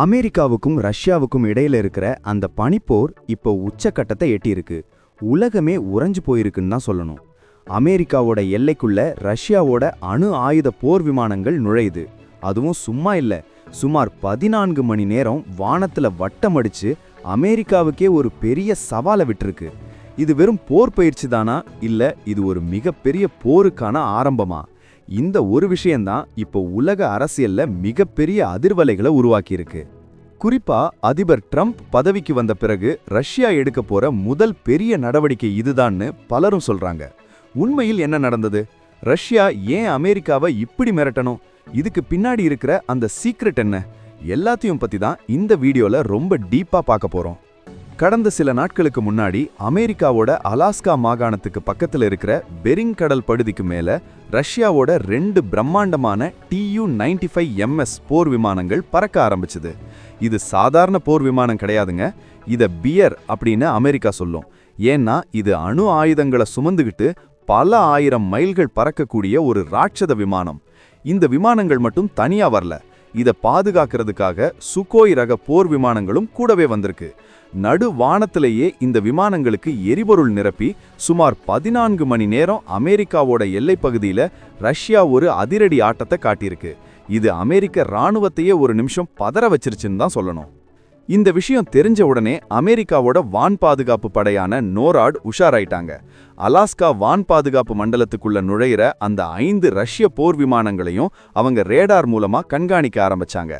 அமெரிக்காவுக்கும் ரஷ்யாவுக்கும் இடையில இருக்கிற அந்த பனிப்போர் இப்போ உச்சக்கட்டத்தை எட்டியிருக்கு. உலகமே உறைஞ்சு போயிருக்குன்னு தான் சொல்லணும். அமெரிக்காவோட எல்லைக்குள்ள ரஷ்யாவோட அணு ஆயுத போர் விமானங்கள் நுழையுது. அதுவும் சும்மா இல்ல, சுமார் 14 மணி நேரம் வானத்துல வட்டமடிச்சு அமெரிக்காவுக்கே ஒரு பெரிய சவாலை விட்டுருக்கு. இது வெறும் போர் பயிற்சி தானா, இல்ல இது ஒரு மிகப்பெரிய போருக்கான ஆரம்பமா? இந்த ஒரு விஷயம்தான் இப்போ உலக அரசியல்ல மிகப்பெரிய அதிர்வலைகளை உருவாக்கியிருக்கு. குறிப்பா அதிபர் ட்ரம்ப் பதவிக்கு வந்த பிறகு ரஷ்யா எடுக்க போற முதல் பெரிய நடவடிக்கை இதுதான்னு பலரும் சொல்றாங்க. உண்மையில் என்ன நடந்தது? ரஷ்யா ஏன் அமெரிக்காவை இப்படி மிரட்டணும்? இதுக்கு பின்னாடி இருக்கிற அந்த சீக்ரெட் என்ன? எல்லாத்தையும் பத்தி தான் இந்த வீடியோல ரொம்ப டீப்பா பார்க்க போறோம். கடந்த சில நாட்களுக்கு முன்னாடி அமெரிக்காவோட அலாஸ்கா மாகாணத்துக்கு பக்கத்துல இருக்கிற பெரிங் கடல் பகுதிக்கு மேல ரஷ்யாவோட 2 பிரம்மாண்டமான Tu-95MS போர் விமானங்கள் பறக்க ஆரம்பிச்சுது. இது சாதாரண போர் விமானம் கிடையாதுங்க. இத பியர் அப்படின்னு அமெரிக்கா சொல்லும். ஏன்னா இது அணு ஆயுதங்களை சுமந்துகிட்டு பல ஆயிரம் மைல்கள் பறக்கக்கூடிய ஒரு ராட்சத விமானம். இந்த விமானங்கள் மட்டும் தனியா வரல, இதை பாதுகாக்கிறதுக்காக சுகோய் ரக போர் விமானங்களும் கூடவே வந்திருக்கு. நடு வானத்திலேயே இந்த விமானங்களுக்கு எரிபொருள் நிரப்பி சுமார் 14 மணி நேரம் அமெரிக்காவோட எல்லைப்பகுதியில ரஷ்யா ஒரு அதிரடி ஆட்டத்தை காட்டியிருக்கு. இது அமெரிக்க ராணுவத்தையே ஒரு நிமிஷம் பதற வச்சிருச்சுன்னு தான் சொல்லணும். இந்த விஷயம் தெரிஞ்ச உடனே அமெரிக்காவோட வான் பாதுகாப்பு படையான நோராட் உஷாராயிட்டாங்க. அலாஸ்கா வான் பாதுகாப்பு மண்டலத்துக்குள்ள நுழையிற அந்த 5 ரஷ்ய போர் விமானங்களையும் அவங்க ரேடார் மூலமா கண்காணிக்க ஆரம்பிச்சாங்க.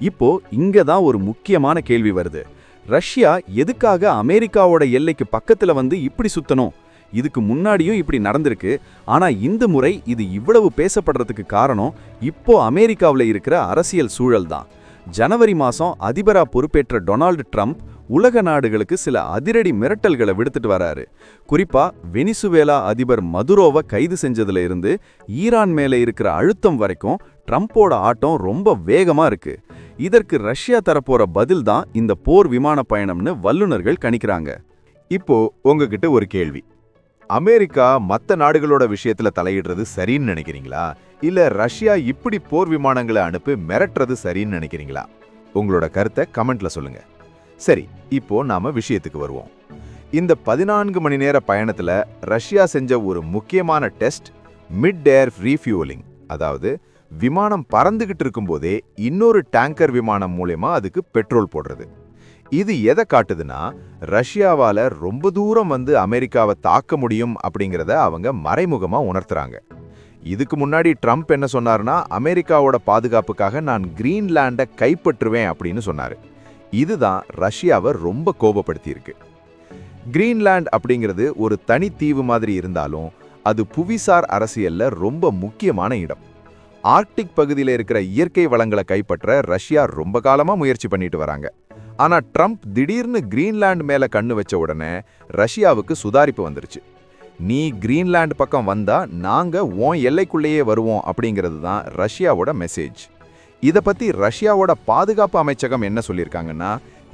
இப்போ இங்க தான் ஒரு முக்கியமான கேள்வி வருது. ரஷ்யா எதுக்காக அமெரிக்காவோட எல்லைக்கு பக்கத்துல வந்து இப்படி சுத்தணும்? இதுக்கு முன்னாடியும் இப்படி நடந்திருக்கு. ஆனா இந்த முறை இது இவ்வளவு பேசப்படுறதுக்கு காரணம் இப்போ அமெரிக்காவில் இருக்கிற அரசியல் சூழல் தான். ஜனவரி மாசம் அதிபரா பொறுப்பேற்ற டொனால்டு ட்ரம்ப் உலக நாடுகளுக்கு சில அதிரடி மிரட்டல்களை விடுத்துட்டு வராரு. குறிப்பா வெனிசுவேலா அதிபர் மதுரோவை கைது செஞ்சதுல இருந்து ஈரான் மேல இருக்கிற அழுத்தம் வரைக்கும் ட்ரம்போட ஆட்டம் ரொம்ப வேகமா இருக்கு. இதற்கு ரஷ்யா தரப்போற பதில் தான் இந்த போர் விமான பயணம்னு வல்லுநர்கள் கணிக்கிறாங்க. இப்போ உங்ககிட்ட ஒரு கேள்வி. அமெரிக்கா மற்ற நாடுகளோட விஷயத்துல தலையிடுறது சரின்னு நினைக்கிறீங்களா, இல்ல ரஷ்யா இப்படி போர் விமானங்களை அனுப்பி மிரட்டுறது சரின்னு நினைக்கிறீங்களா? உங்களோட கருத்தை கமெண்ட்ல சொல்லுங்க. சரி, இப்போ நாம விஷயத்துக்கு வருவோம். இந்த 14 மணி நேர பயணத்துல ரஷ்யா செஞ்ச ஒரு முக்கியமான டெஸ்ட் மிட் ஏர் ரீஃபியூலிங். அதாவது விமானம் பறந்துகிட்டு இருக்கும்போதே இன்னொரு டேங்கர் விமானம் மூலமா அதுக்கு பெட்ரோல் போடுறது. இது எதை காட்டுதுன்னா, ரஷ்யாவால ரொம்ப தூரம் வந்து அமெரிக்காவை தாக்க முடியும் அப்படிங்கிறத அவங்க மறைமுகமா உணர்த்துறாங்க. இதுக்கு முன்னாடி ட்ரம்ப் என்ன சொன்னார்னா, அமெரிக்காவோட பாதுகாப்புக்காக நான் கிரீன்லாண்டை கைப்பற்றுவேன் அப்படின்னு சொன்னாரு. இதுதான் ரஷ்யாவை ரொம்ப கோபப்படுத்தியிருக்கு. கிரீன்லாண்ட் அப்படிங்கிறது ஒரு தனி தீவு மாதிரி இருந்தாலும் அது புவிசார் அரசியல்ல ரொம்ப முக்கியமான இடம். ஆர்க்டிக் பகுதியில் இருக்கிற இயற்கை வளங்களை கைப்பற்ற ரஷ்யா ரொம்ப காலமா முயற்சி பண்ணிட்டு வராங்க. ஆனா ட்ரம்ப் திடீர்னு கிரீன்லாண்ட் மேல கண்ணு வச்ச உடனே ரஷ்யாவுக்கு சுதாரிப்பு வந்துருச்சு. நீ கிரீன்லாண்ட் பக்கம் வந்தா நாங்க உன் எல்லைக்குள்ளேயே வருவோம் அப்படிங்கிறது தான் ரஷ்யாவோட மெசேஜ். இதை பத்தி ரஷ்யாவோட பாதுகாப்பு அமைச்சகம் என்ன சொல்லியிருக்காங்கன்னா,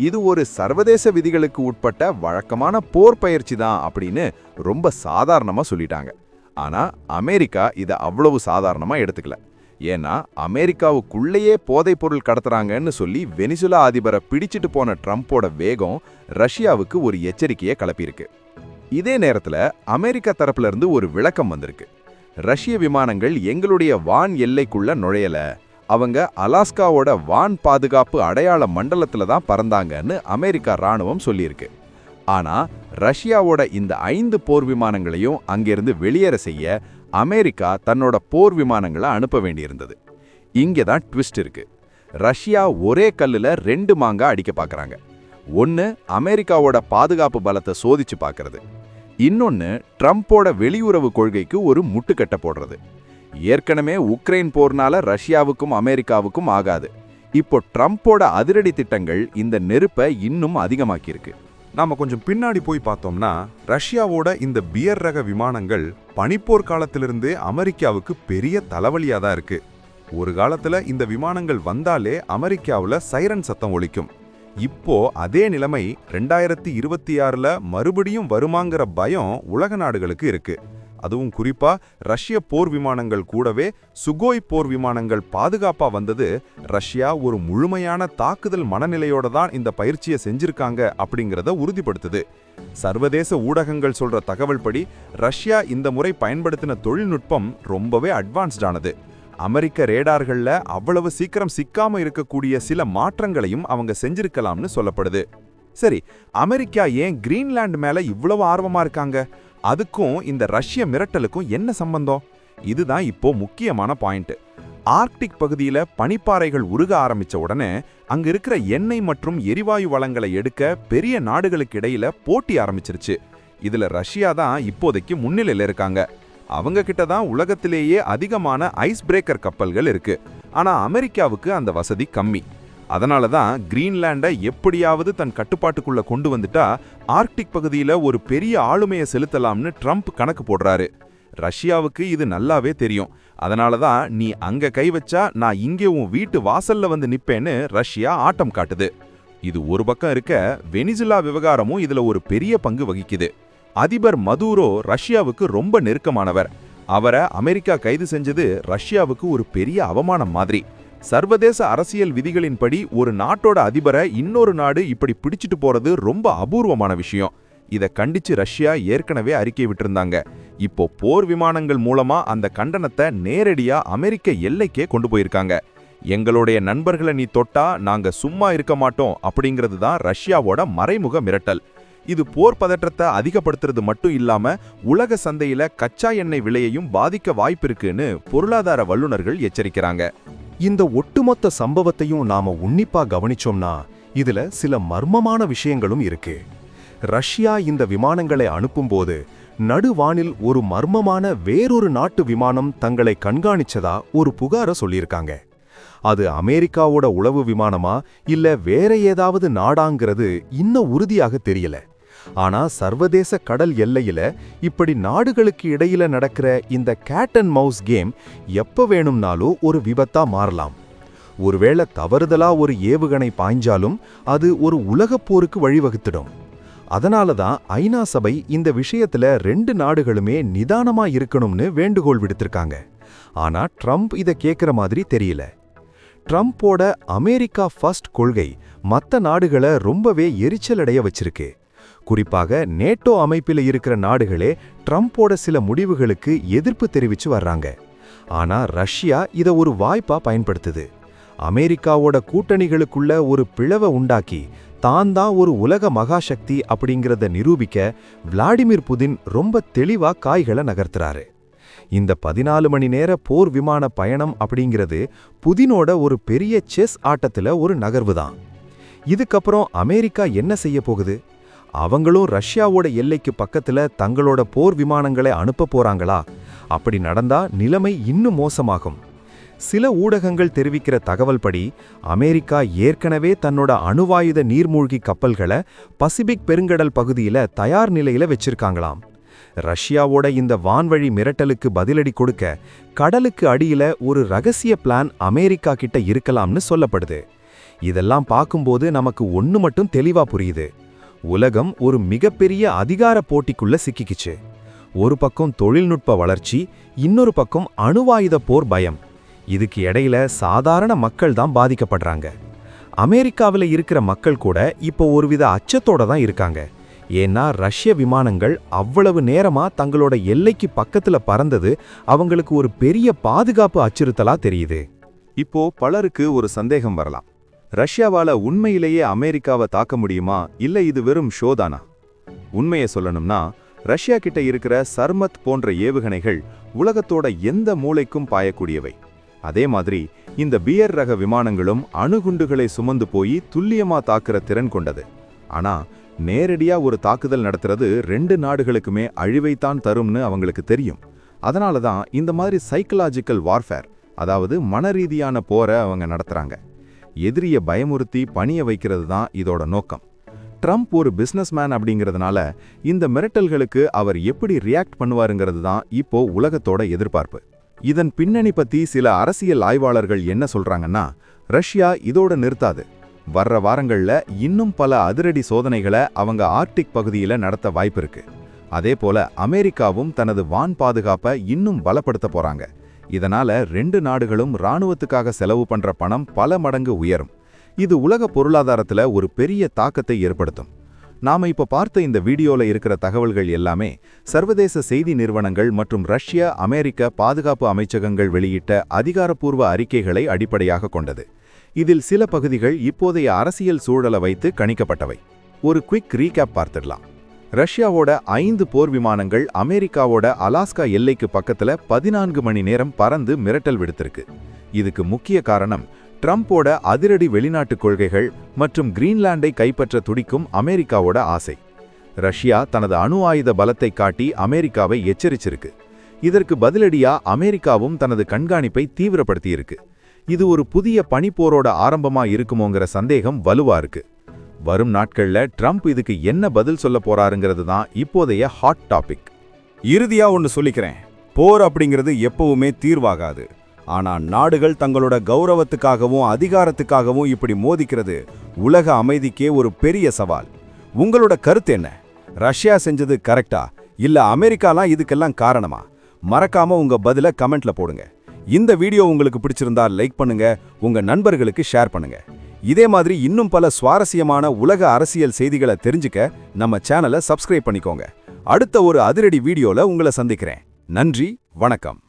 இது ஒரு சர்வதேச விதிகளுக்கு உட்பட்ட வழக்கமான போர் பயிற்சி தான் அப்படின்னு ரொம்ப சாதாரணமா சொல்லிட்டாங்க. ஆனா அமெரிக்கா இதை அவ்வளவு சாதாரணமா எடுத்துக்கல. ஏன்னா அமெரிக்காவுக்குள்ளேயே போதைப் பொருள் கடத்துறாங்கன்னு சொல்லி வெனிசுலா அதிபரை பிடிச்சிட்டு போன ட்ரம்போட வேகம் ரஷ்யாவுக்கு ஒரு எச்சரிக்கையை கிளப்பியிருக்கு. இதே நேரத்துல அமெரிக்கா தரப்புல இருந்து ஒரு விளக்கம் வந்திருக்கு. ரஷ்ய விமானங்கள் எங்களுடைய வான் எல்லைக்குள்ள நுழையல, அவங்க அலாஸ்காவோட வான் பாதுகாப்பு அடையாள மண்டலத்துல தான் பறந்தாங்கன்னு அமெரிக்கா ராணுவம் சொல்லியிருக்கு. ஆனா ரஷ்யாவோட இந்த 5 போர் விமானங்களையும் அங்கிருந்து வெளியேற செய்ய அமெரிக்கா தன்னோட போர் விமானங்களை அனுப்ப வேண்டியிருந்தது. இங்கே தான் ட்விஸ்ட் இருக்கு. ரஷ்யா ஒரே கல்லுல 2 மாங்கா அடிக்க பார்க்கறாங்க. ஒன்னு அமெரிக்காவோட பாதுகாப்பு பலத்தை சோதிச்சு பார்க்கறது, இன்னொன்னு ட்ரம்போட வெளியுறவு கொள்கைக்கு ஒரு முட்டுக்கட்டை போடுறது. ஏற்கனவே உக்ரைன் போர்னால ரஷ்யாவுக்கும் அமெரிக்காவுக்கும் ஆகாது. இப்போ ட்ரம்போட அதிரடி திட்டங்கள் இந்த நெருப்பை இன்னும் அதிகமாக்கியிருக்கு. நாம கொஞ்சம் பின்னாடி போய் பார்த்தோம்னா, ரஷ்யாவோட இந்த பியர் ரக விமானங்கள் பனிப்போர் காலத்திலிருந்தே அமெரிக்காவுக்கு பெரிய தலைவலியா தான் இருக்கு. ஒரு காலத்துல இந்த விமானங்கள் வந்தாலே அமெரிக்காவுல சைரன் சத்தம் ஒலிக்கும். இப்போ அதே நிலைமை 2026ல மறுபடியும் வருமாங்கிற பயம் உலக நாடுகளுக்கு இருக்கு. அதுவும் குறிப்பா ரஷ்ய போர் விமானங்கள் கூடவே சுகோய் போர் விமானங்கள் பாதுகாப்பா வந்தது ரஷ்யா ஒரு முழுமையான தாக்குதல் மனநிலையோட தான் இந்த பயிற்சியை செஞ்சிருக்காங்க அப்படிங்கிறத உறுதிப்படுத்துது. சர்வதேச ஊடகங்கள் சொல்ற தகவல் படி ரஷ்யா இந்த முறை பயன்படுத்தின தொழில்நுட்பம் ரொம்பவே அட்வான்ஸ்டானது. அமெரிக்க ரேடார்கள்ல அவ்வளவு சீக்கிரம் சிக்காம இருக்கக்கூடிய சில மாற்றங்களையும் அவங்க செஞ்சிருக்கலாம்னு சொல்லப்படுது. சரி, அமெரிக்கா ஏன் கிரீன்லாந்து மேல இவ்வளவு ஆர்வமா இருக்காங்க? அதுக்கும் இந்த ரஷ்ய மிரட்டலுக்கும் என்ன சம்பந்தம்? இதுதான் இப்போ முக்கியமான பாயிண்ட். ஆர்க்டிக் பகுதியில பனிப்பாறைகள் உருக ஆரம்பிச்ச உடனே அங்க இருக்கிற எண்ணெய் மற்றும் எரிவாயு வளங்களை எடுக்க பெரிய நாடுகளுக்கு இடையில போட்டி ஆரம்பிச்சிருச்சு. இதுல ரஷ்யா தான் இப்போதைக்கு முன்னிலையில இருக்காங்க. அவங்க கிட்ட தான் உலகத்திலேயே அதிகமான ஐஸ் பிரேக்கர் கப்பல்கள் இருக்கு. ஆனா அமெரிக்காவுக்கு அந்த வசதி கம்மி. அதனால தான் கிரீன்லாண்டை எப்படியாவது தன் கட்டுப்பாட்டுக்குள்ள கொண்டு வந்துட்டா ஆர்க்டிக் பகுதியில ஒரு பெரிய ஆளுமையை செலுத்தலாம்னு ட்ரம்ப் கணக்கு போடுறாரு. ரஷ்யாவுக்கு இது நல்லாவே தெரியும். அதனால தான் நீ அங்க கை வச்சா நான் இங்கே உன் வீட்டு வாசல்ல வந்து நிப்பேன்னு ரஷ்யா ஆட்டம் காட்டுது. இது ஒரு பக்கம் இருக்க, வெனிசுலா விவகாரமும் இதுல ஒரு பெரிய பங்கு வகிக்குது. அதிபர் மதூரோ ரஷ்யாவுக்கு ரொம்ப நெருக்கமானவர். அவரை அமெரிக்கா கைது செஞ்சது ரஷ்யாவுக்கு ஒரு பெரிய அவமானம் மாதிரி. சர்வதேச அரசியல் விதிகளின்படி ஒரு நாட்டோட அதிபரை இன்னொரு நாடு இப்படி பிடிச்சிட்டு போறது ரொம்ப அபூர்வமான விஷயம். இதை கண்டிச்சு ரஷ்யா ஏற்கனவே அறிக்கை விட்டிருந்தாங்க. இப்போ போர் விமானங்கள் மூலமா அந்த கண்டனத்தை நேரடியா அமெரிக்க எல்லைக்கே கொண்டு போயிருக்காங்க. எங்களுடைய நண்பர்களை நீ தொட்டா நாங்க சும்மா இருக்க மாட்டோம் அப்படிங்கிறது தான் ரஷ்யாவோட மறைமுக மிரட்டல். இது போர் பதற்றத்தை அதிகப்படுத்துறது மட்டும் இல்லாம உலக சந்தையில கச்சா எண்ணெய் விலையையும் பாதிக்க வாய்ப்பிருக்குன்னு பொருளாதார வல்லுநர்கள் எச்சரிக்கிறாங்க. இந்த ஒட்டுமொத்த சம்பவத்தையும் நாம உன்னிப்பா கவனிச்சோம்னா இதுல சில மர்மமான விஷயங்களும் இருக்கு. ரஷ்யா இந்த விமானங்களை அனுப்பும்போது நடுவானில் ஒரு மர்மமான வேறொரு நாட்டு விமானம் தங்களை கண்காணிச்சதா ஒரு புகார சொல்லியிருக்காங்க. அது அமெரிக்காவோட உளவு விமானமா இல்ல வேற ஏதாவது நாடாங்கிறது இன்னும் உறுதியாக தெரியல. ஆனா சர்வதேச கடல் எல்லையில இப்படி நாடுகளுக்கு இடையில நடக்கிற இந்த கேட் அண்ட் மவுஸ் கேம் எப்ப வேணும்னாலும் ஒரு விபத்தா மாறலாம். ஒருவேளை தவறுதலா ஒரு ஏவுகணை பாய்ஞ்சாலும் அது ஒரு உலகப் போருக்கு வழிவகுத்திடும். அதனால தான் ஐநா சபை இந்த விஷயத்துல 2 நாடுகளுமே நிதானமா இருக்கணும்னு வேண்டுகோள் விடுத்திருக்காங்க. ஆனா ட்ரம்ப் இதை கேட்கிற மாதிரி தெரியல. ட்ரம்போட அமெரிக்கா ஃபர்ஸ்ட் கொள்கை மற்ற நாடுகளை ரொம்பவே எரிச்சலடைய வச்சிருக்கு. குறிப்பாக நேட்டோ அமைப்பில் இருக்கிற நாடுகளே ட்ரம்போட சில முடிவுகளுக்கு எதிர்ப்பு தெரிவிச்சு வர்றாங்க. ஆனா ரஷ்யா இதை ஒரு வாய்ப்பா பயன்படுத்துது. அமெரிக்காவோட கூட்டணிகளுக்குள்ள ஒரு பிளவை உண்டாக்கி தான் ஒரு உலக மகாசக்தி அப்படிங்கிறத நிரூபிக்க விளாடிமிர் புதின் ரொம்ப தெளிவா காய்களை நகர்த்துறாரு. இந்த 14 மணி நேர போர் விமான பயணம் அப்படிங்கிறது புதினோட ஒரு பெரிய செஸ் ஆட்டத்துல ஒரு நகர்வு தான். இதுக்கப்புறம் அமெரிக்கா என்ன செய்ய போகுது? அவங்களும் ரஷ்யாவோட எல்லைக்கு பக்கத்துல தங்களோட போர் விமானங்களை அனுப்ப போறாங்களா? அப்படி நடந்தா நிலைமை இன்னும் மோசமாகும். சில ஊடகங்கள் தெரிவிக்கிற தகவல் படி அமெரிக்கா ஏற்கனவே தன்னோட அணுவாயுத நீர்மூழ்கி கப்பல்களை பசிபிக் பெருங்கடல் பகுதியில தயார் நிலையில வச்சிருக்காங்களாம். ரஷ்யாவோட இந்த வான்வழி மிரட்டலுக்கு பதிலடி கொடுக்க கடலுக்கு அடியில ஒரு ரகசிய பிளான் அமெரிக்கா கிட்ட இருக்கலாம்னு சொல்லப்படுது. இதெல்லாம் பார்க்கும்போது நமக்கு ஒண்ணு மட்டும் தெளிவா புரியுது. உலகம் ஒரு மிகப்பெரிய அதிகார போட்டிக்குள்ள சிக்கிக்கிச்சு. ஒரு பக்கம் தொழில்நுட்ப வளர்ச்சி, இன்னொரு பக்கம் அணுவாயுத போர் பயம். இதுக்கு இடையில சாதாரண மக்கள் தான் பாதிக்கப்படுறாங்க. அமெரிக்காவில் இருக்கிற மக்கள் கூட இப்போ ஒருவித அச்சத்தோட தான் இருக்காங்க. ஏன்னா ரஷ்ய விமானங்கள் அவ்வளவு நேரமா தங்களோட எல்லைக்கு பக்கத்துல பறந்தது அவங்களுக்கு ஒரு பெரிய பாதுகாப்பு அச்சுறுத்தலா தெரியுது. இப்போ பலருக்கு ஒரு சந்தேகம் வரலாம். ரஷ்யாவால உண்மையிலேயே அமெரிக்காவை தாக்க முடியுமா, இல்ல இது வெறும் ஷோதானா? உண்மையை சொல்லணும்னா ரஷ்யா கிட்ட இருக்கிற சர்மத் போன்ற ஏவுகணைகள் உலகத்தோட எந்த மூலைக்கும் பாயக்கூடியவை. அதே மாதிரி இந்த பியர் ரக விமானங்களும் அணுகுண்டுகளை சுமந்து போய் துல்லியமா தாக்குற திறன் கொண்டது. ஆனா நேரடியா ஒரு தாக்குதல் நடத்துறது 2 நாடுகளுக்குமே அழிவைத்தான் தரும்னு அவங்களுக்கு தெரியும். அதனால தான் இந்த மாதிரி சைக்கலாஜிக்கல் வார்ஃபேர், அதாவது மனரீதியான போரை அவங்க நடத்துறாங்க. எதிரிய பயமுறுத்தி பணிய வைக்கிறது தான் இதோட நோக்கம். ட்ரம்ப் ஒரு பிசினஸ்மேன் அப்படிங்கிறதுனால இந்த மிரட்டல்களுக்கு அவர் எப்படி ரியாக்ட் பண்ணுவாருங்கிறது தான் இப்போ உலகத்தோட எதிர்பார்ப்பு. இதன் பின்னணி பத்தி சில அரசியல் ஆய்வாளர்கள் என்ன சொல்றாங்கன்னா, ரஷ்யா இதோட நிறுத்தாது. வர்ற வாரங்கள்ல இன்னும் பல அதிரடி சோதனைகளை அவங்க ஆர்க்டிக் பகுதியில நடத்த வாய்ப்பு இருக்கு. அதேபோல அமெரிக்காவும் தனது வான் பாதுகாப்பை இன்னும் பலப்படுத்த போறாங்க. இதனால 2 நாடுகளும் இராணுவத்துக்காக செலவு பண்ற பணம் பல மடங்கு உயரும். இது உலக பொருளாதாரத்துல ஒரு பெரிய தாக்கத்தை ஏற்படுத்தும். நாம இப்ப பார்த்த இந்த வீடியோல இருக்கிற தகவல்கள் எல்லாமே சர்வதேச செய்தி நிறுவனங்கள் மற்றும் ரஷ்யா, அமெரிக்க பாதுகாப்பு அமைச்சகங்கள் வெளியிட்ட அதிகாரப்பூர்வ அறிக்கைகளை அடிப்படையாக கொண்டது. இதில் சில பகுதிகள் இப்போதைய அரசியல் சூழலை வைத்து கணிக்கப்பட்டவை. ஒரு குயிக் ரீகேப் பார்த்துடலாம். ரஷ்யாவோட 5 போர் விமானங்கள் அமெரிக்காவோட அலாஸ்கா எல்லைக்கு பக்கத்துல 14 மணி நேரம் பறந்து மிரட்டல் விடுத்திருக்கு. இதுக்கு முக்கிய காரணம் ட்ரம்போட அதிரடி வெளிநாட்டு கொள்கைகள் மற்றும் கிரீன்லாண்டை கைப்பற்ற துடிக்கும் அமெரிக்காவோட ஆசை. ரஷ்யா தனது அணு ஆயுத பலத்தை காட்டி அமெரிக்காவை எச்சரிச்சிருக்கு. இதற்கு பதிலடியா அமெரிக்காவும் தனது கண்காணிப்பை தீவிரப்படுத்தியிருக்கு. இது ஒரு புதிய பனிப்போரோட ஆரம்பமா இருக்குமோங்கிற சந்தேகம் வலுவா இருக்கு. வரும் நாட்கள்ல ட்ரம்ப் இதுக்கு என்ன பதில் சொல்ல போறாருங்கிறது தான் இப்போதைய ஹாட் டாபிக். இறுதியா ஒன்னு சொல்லிக்கிறேன், போர் அப்படிங்கிறது எப்பவுமே தீர்வாகாது. ஆனா நாடுகள் தங்களோட கௌரவத்துக்காகவும் அதிகாரத்துக்காகவும் இப்படி மோதிக்கிறது உலக அமைதிக்கே ஒரு பெரிய சவால். உங்களோட கருத்து என்ன? ரஷ்யா செஞ்சது கரெக்டா இல்ல அமெரிக்காலாம் இதுக்கெல்லாம் காரணமா? மறக்காம உங்க பதில கமெண்ட்ல போடுங்க. இந்த வீடியோ உங்களுக்கு பிடிச்சிருந்தா லைக் பண்ணுங்க, உங்க நண்பர்களுக்கு ஷேர் பண்ணுங்க. இதே மாதிரி இன்னும் பல சுவாரஸ்யமான உலக அரசியல் செய்திகளை தெரிஞ்சுக்க நம்ம சேனலை சப்ஸ்கிரைப் பண்ணிக்கோங்க. அடுத்த ஒரு அதிரடி வீடியோல உங்களை சந்திக்கிறேன். நன்றி, வணக்கம்.